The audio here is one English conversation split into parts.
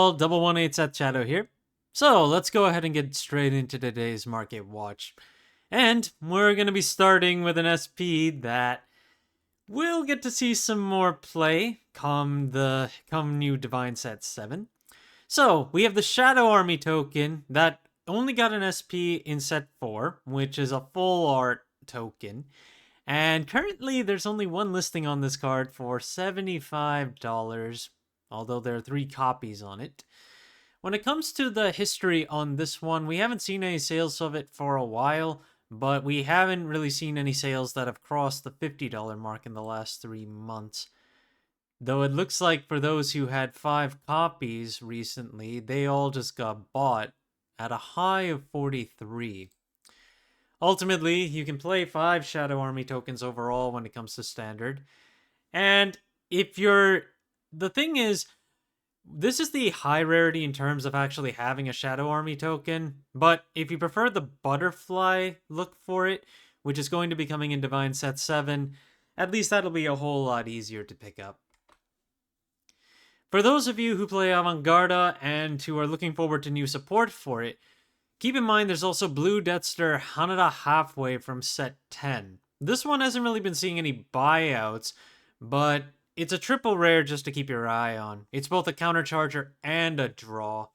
all, Double 1/8 at Shadow here. So let's go ahead and get straight into today's market watch. And we're going to be starting with an SP that we'll get to see some more play come new DivineZ 7. So we have the Shadow Army token that only got an SP in set 4, which is a full art token. And currently there's only one listing on this card for $75. Although there are 3 copies on it. When it comes to the history on this one, we haven't seen any sales of it for a while, but we haven't really seen any sales that have crossed the $50 mark in the last 3 months. Though it looks like for those who had 5 copies recently, they all just got bought at a high of 43. Ultimately, you can play 5 Shadow Army tokens overall when it comes to standard. And if you're... The thing is, this is the high rarity in terms of actually having a Shadow Army token, but if you prefer the butterfly look for it, which is going to be coming in DivineZ 7, at least that'll be a whole lot easier to pick up. For those of you who play Avangarda and who are looking forward to new support for it, keep in mind there's also Blue Deathster Hanada Halfway from set 10. This one hasn't really been seeing any buyouts, but it's a triple rare just to keep your eye on. It's both a countercharger and a draw.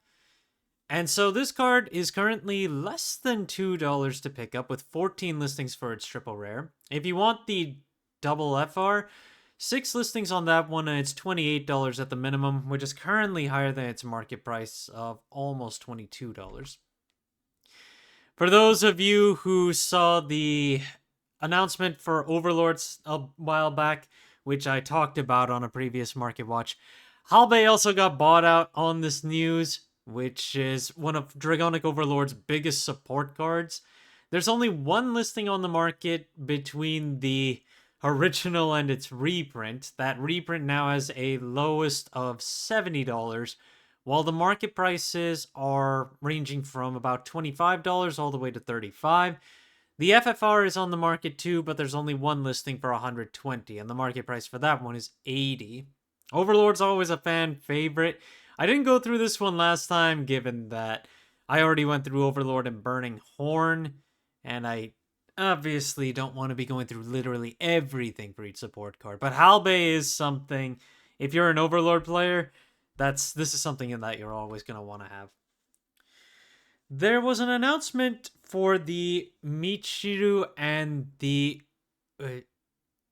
And so this card is currently less than $2 to pick up with 14 listings for its triple rare. If you want the double FR, 6 listings on that one and it's $28 at the minimum, which is currently higher than its market price of almost $22. For those of you who saw the announcement for Overlords a while back, which I talked about on a previous market watch, Halbei also got bought out on this news, which is one of Dragonic Overlord's biggest support cards. There's only one listing on the market between the original and its reprint. That reprint now has a lowest of $70, while the market prices are ranging from about $25 all the way to $35. The FFR is on the market too, but there's only one listing for $120, and the market price for that one is $80. Overlord's always a fan favorite. I didn't go through this one last time, given that I already went through Overlord and Burning Horn, and I obviously don't want to be going through literally everything for each support card. But Halbei is something, if you're an Overlord player, this is something that you're always going to want to have. There was an announcement for the Michiru and the...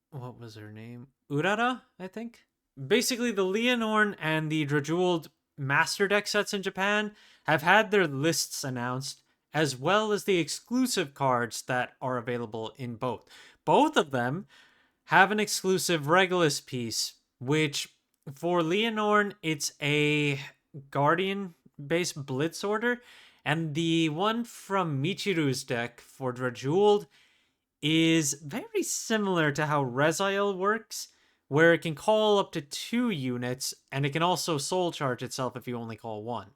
what was her name? Urara, I think? Basically, the Leonorn and the Drajeweled Master Deck sets in Japan have had their lists announced, as well as the exclusive cards that are available in both. Both of them have an exclusive Regulus piece, which for Leonorn, it's a Guardian-based Blitz order. And the one from Michiru's deck for Drajeweled is very similar to how Rezail works, where it can call up to 2 units, and it can also soul charge itself if you only call 1.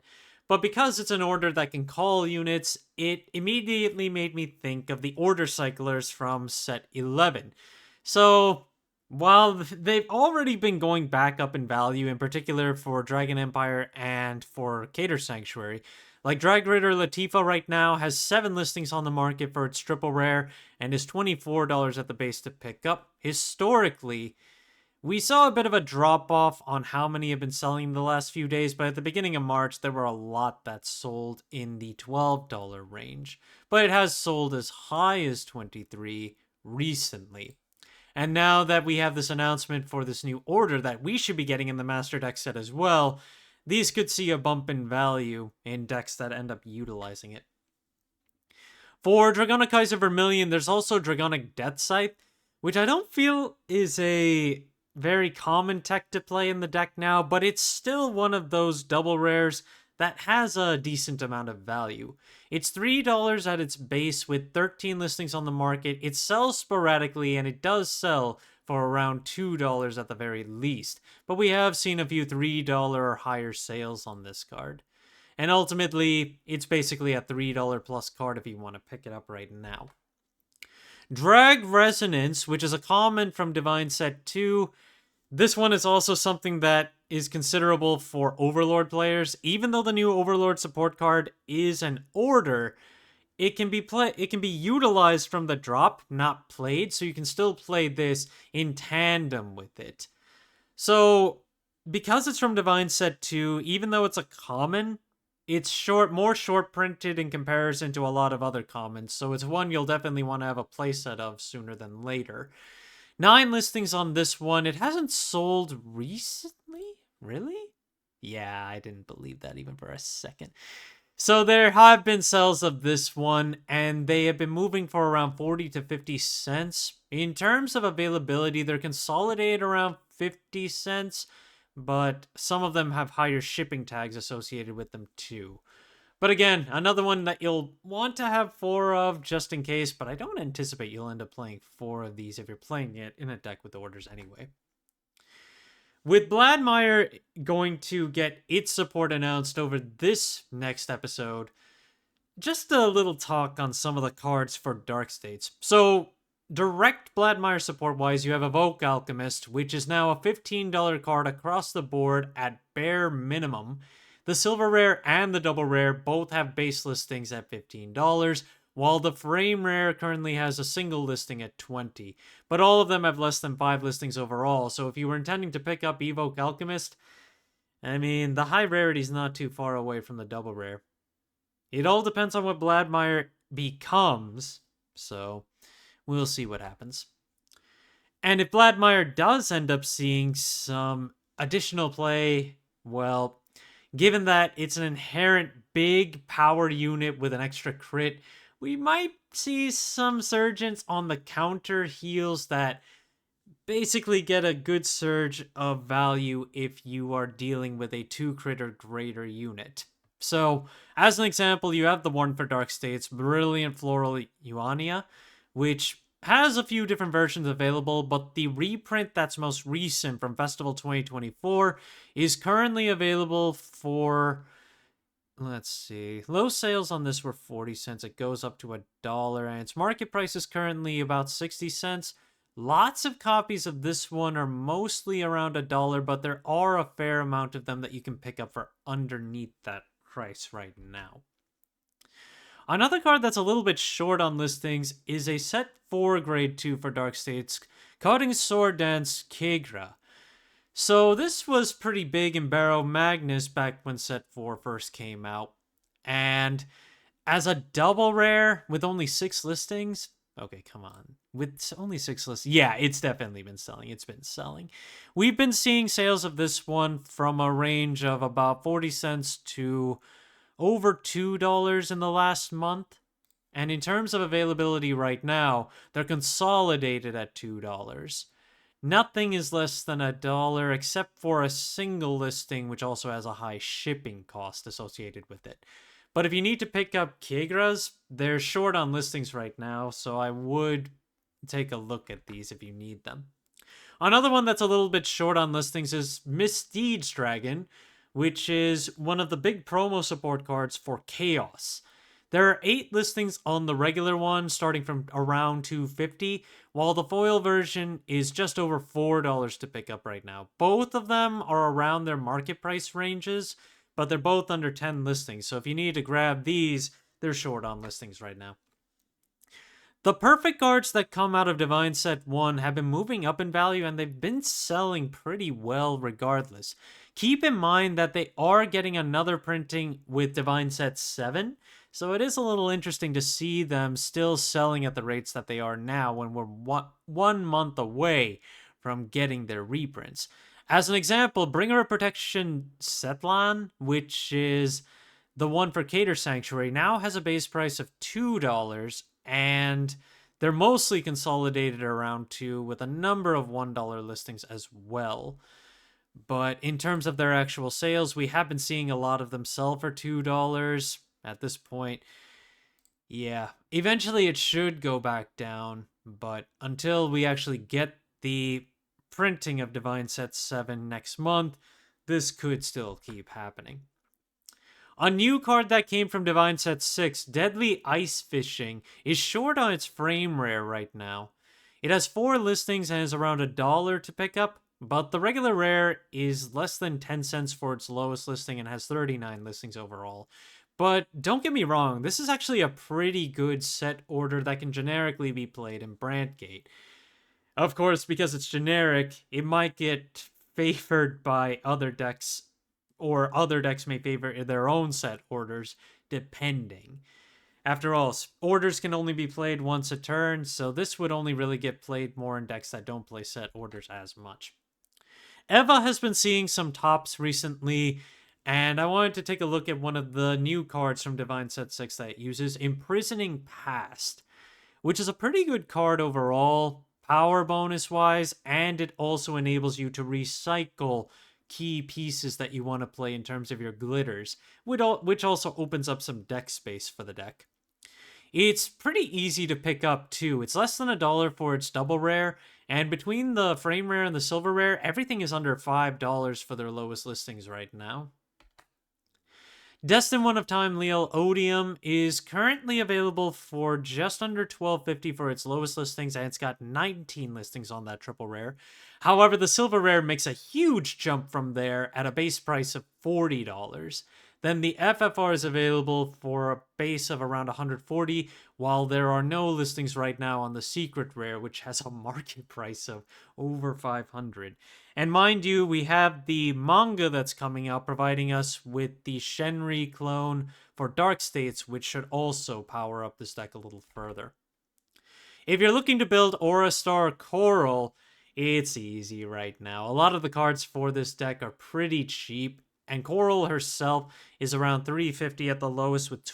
But because it's an order that can call units, it immediately made me think of the Order Cyclers from set 11. So while they've already been going back up in value, in particular for Dragon Empire and for Cater Sanctuary, like Drag Raider Latifa right now has 7 listings on the market for its triple rare and is $24 at the base to pick up. Historically, we saw a bit of a drop-off on how many have been selling the last few days, but at the beginning of March, there were a lot that sold in the $12 range. But it has sold as high as $23 recently. And now that we have this announcement for this new order that we should be getting in the Master Deck set as well, these could see a bump in value in decks that end up utilizing it. For Dragonic Kaiser Vermilion, there's also Dragonic Death Scythe, which I don't feel is a very common tech to play in the deck now, but it's still one of those double rares that has a decent amount of value. It's $3 at its base with 13 listings on the market. It sells sporadically, and it does sell for around $2 at the very least. But we have seen a few $3 or higher sales on this card. And ultimately, it's basically a $3 plus card if you want to pick it up right now. Drag Resonance, which is a common from DivineZ 2. This one is also something that is considerable for Overlord players. Even though the new Overlord support card is an order, it can be utilized from the drop, not played, so you can still play this in tandem with it. So, because it's from DivineZ 2, even though it's a common, it's more short printed in comparison to a lot of other commons, so it's one you'll definitely want to have a playset of sooner than later. 9 listings on this one. It hasn't sold recently? Really? Yeah, I didn't believe that even for a second. So there have been sales of this one, and they have been moving for around 40 to 50 cents. In terms of availability, they're consolidated around 50 cents, but some of them have higher shipping tags associated with them too. But again, another one that you'll want to have 4 of just in case, but I don't anticipate you'll end up playing 4 of these if you're playing it in a deck with orders anyway. With Bladmire going to get its support announced over this next episode, just a little talk on some of the cards for Dark States. So, direct Bladmire support-wise, you have Evoke Alchemist, which is now a $15 card across the board at bare minimum. The Silver Rare and the Double Rare both have base listings at $15, while the Frame Rare currently has a single listing at $20. But all of them have less than 5 listings overall, so if you were intending to pick up Evoke Alchemist, I mean, the high rarity is not too far away from the Double Rare. It all depends on what Bladmire becomes, so we'll see what happens. And if Bladmire does end up seeing some additional play, well, given that it's an inherent big power unit with an extra crit, we might see some surgeons on the counter heals that basically get a good surge of value if you are dealing with a 2 crit or greater unit. So, as an example, you have the one for Dark States, Brilliant Floral Euania, which has a few different versions available, but the reprint that's most recent from Festival 2024 is currently available for, let's see, low sales on this were 40 cents. It goes up to $1, and its market price is currently about 60 cents. Lots of copies of this one are mostly around $1, but there are a fair amount of them that you can pick up for underneath that price right now. Another card that's a little bit short on listings is a set 4 grade 2 for Dark States, Cutting Sword Dance Kigra. So this was pretty big in Barrow Magnus back when set 4 first came out. And as a double rare with only 6 listings, okay, come on. With only 6 listings, yeah, it's definitely been selling. It's been selling. We've been seeing sales of this one from a range of about 40 cents to over $2 in the last month. And in terms of availability right now, they're consolidated at $2. Nothing is less than $1 except for a single listing, which also has a high shipping cost associated with it. But if you need to pick up Kigras, they're short on listings right now, so I would take a look at these if you need them. Another one that's a little bit short on listings is Misdeeds Dragon, which is one of the big promo support cards for Chaos. There are 8 listings on the regular one, starting from around $2.50, while the foil version is just over $4 to pick up right now. Both of them are around their market price ranges, but they're both under 10 listings, so if you need to grab these, they're short on listings right now. The perfect cards that come out of DivineZ 1 have been moving up in value, and they've been selling pretty well regardless. Keep in mind that they are getting another printing with DivineZ 7, so it is a little interesting to see them still selling at the rates that they are now when we're 1 month away from getting their reprints. As an example, Bringer of Protection Setlan, which is the one for Cater Sanctuary, now has a base price of $2, and they're mostly consolidated around 2 with a number of $1 listings as well. But in terms of their actual sales, we have been seeing a lot of them sell for $2 at this point. Yeah, eventually it should go back down, but until we actually get the printing of DivineZ 7 next month, this could still keep happening. A new card that came from DivineZ 6, Deadly Ice Fishing, is short on its frame rare right now. It has 4 listings and is around $1 to pick up, but the regular rare is less than 10 cents for its lowest listing and has 39 listings overall. But don't get me wrong, this is actually a pretty good set order that can generically be played in Brandgate. Of course, because it's generic, it might get favored by other decks, or other decks may favor their own set orders, depending. After all, orders can only be played once a turn, so this would only really get played more in decks that don't play set orders as much. Eva has been seeing some tops recently, and I wanted to take a look at one of the new cards from DivineZ 6 that it uses, Imprisoning Past, which is a pretty good card overall, power bonus wise, and it also enables you to recycle key pieces that you want to play in terms of your glitters, which also opens up some deck space for the deck. It's pretty easy to pick up too. It's less than $1 for its double rare, and between the frame rare and the silver rare, everything is under $5 for their lowest listings right now. Destined One of Time Leal Odium is currently available for just under $12.50 for its lowest listings, and it's got 19 listings on that triple rare. However, the silver rare makes a huge jump from there at a base price of $40. Then the FFR is available for a base of around $140, while there are no listings right now on the secret rare, which has a market price of over $500. And mind you, we have the manga that's coming out providing us with the Shenri clone for Dark States, which should also power up this deck a little further. If you're looking to build Aura Star Coral, it's easy right now. A lot of the cards for this deck are pretty cheap, and Coral herself is around $3.50 at the lowest with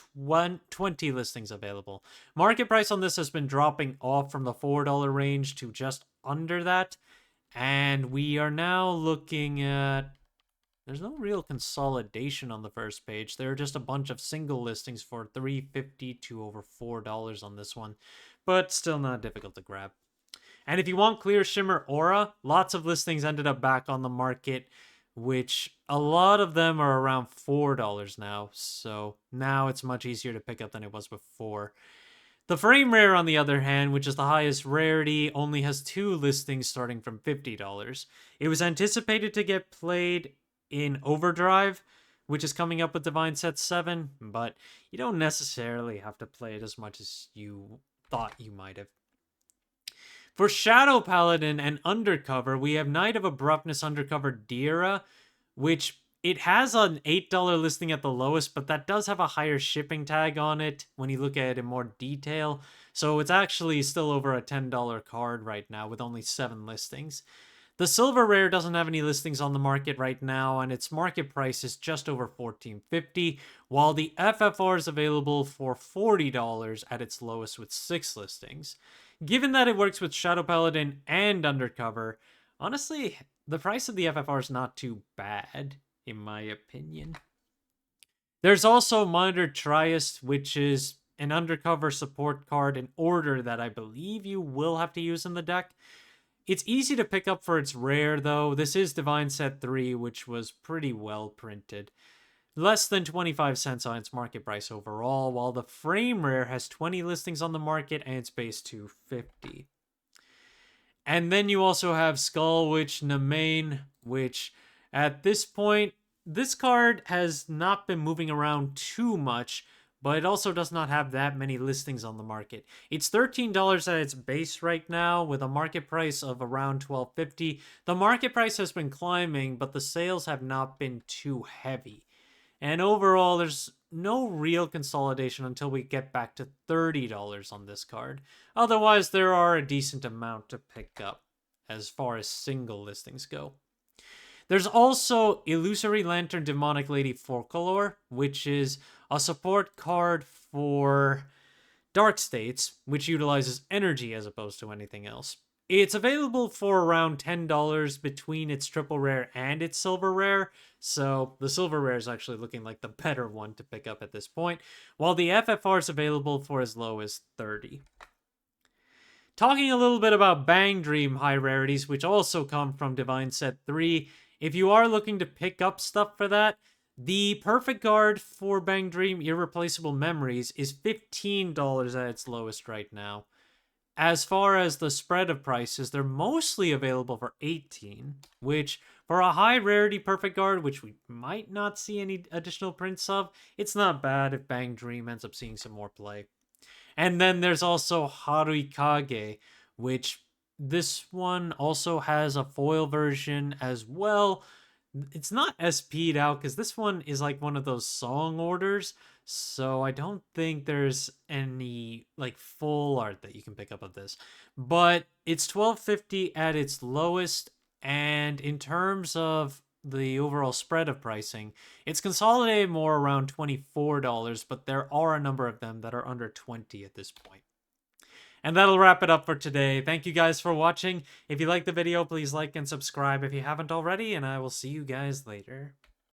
20 listings available. Market price on this has been dropping off from the $4 range to just under that. And we are now looking at... There's no real consolidation on the first page. There are just a bunch of single listings for $3.50 to over $4 on this one. But still not difficult to grab. And if you want Clear Shimmer Aura, lots of listings ended up back on the market, which a lot of them are around $4 now. So now it's much easier to pick up than it was before. The frame rare, on the other hand, which is the highest rarity, only has 2 listings starting from $50. It was anticipated to get played in Overdrive, which is coming up with DivineZ 7, but you don't necessarily have to play it as much as you thought you might have. For Shadow Paladin and Undercover, we have Knight of Abruptness Undercover Dira, which it has an $8 listing at the lowest, but that does have a higher shipping tag on it when you look at it in more detail. So it's actually still over a $10 card right now with only 7 listings. The silver rare doesn't have any listings on the market right now, and its market price is just over $14.50, while the FFR is available for $40 at its lowest with 6 listings. Given that it works with Shadow Paladin and Undercover, honestly, the price of the FFR is not too bad, in my opinion. There's also Monitored Triest, which is an undercover support card in order that I believe you will have to use in the deck. It's easy to pick up for its rare, though. This is DivineZ 3, which was pretty well printed. Less than 25 cents on its market price overall, while the frame rare has 20 listings on the market and it's base $2.50. And then you also have Skull Witch Namain, which at this point, this card has not been moving around too much, but it also does not have that many listings on the market. It's $13 at its base right now with a market price of around $12.50. The market price has been climbing, but the sales have not been too heavy. And overall, there's no real consolidation until we get back to $30 on this card. Otherwise, there are a decent amount to pick up as far as single listings go. There's also Illusory Lantern Demonic Lady Folklore, which is a support card for Dark States, which utilizes energy as opposed to anything else. It's available for around $10 between its triple rare and its silver rare, so the silver rare is actually looking like the better one to pick up at this point, while the FFR is available for as low as $30. Talking a little bit about Bang Dream high rarities, which also come from DivineZ 3, if you are looking to pick up stuff for that, the perfect card for Bang Dream Irreplaceable Memories is $15 at its lowest right now. As far as the spread of prices, they're mostly available for 18, which for a high rarity perfect guard, which we might not see any additional prints of, it's not bad if Bang Dream ends up seeing some more play. And then there's also Harukage, which this one also has a foil version as well. It's not SP'd out because this one is like one of those song orders, so I don't think there's any like full art that you can pick up of this. But it's 1250 at its lowest, and in terms of the overall spread of pricing, it's consolidated more around $24, but there are a number of them that are under 20 at this point. And that'll wrap it up for today. Thank you guys for watching. If you liked the video, please like and subscribe if you haven't already, and I will see you guys later.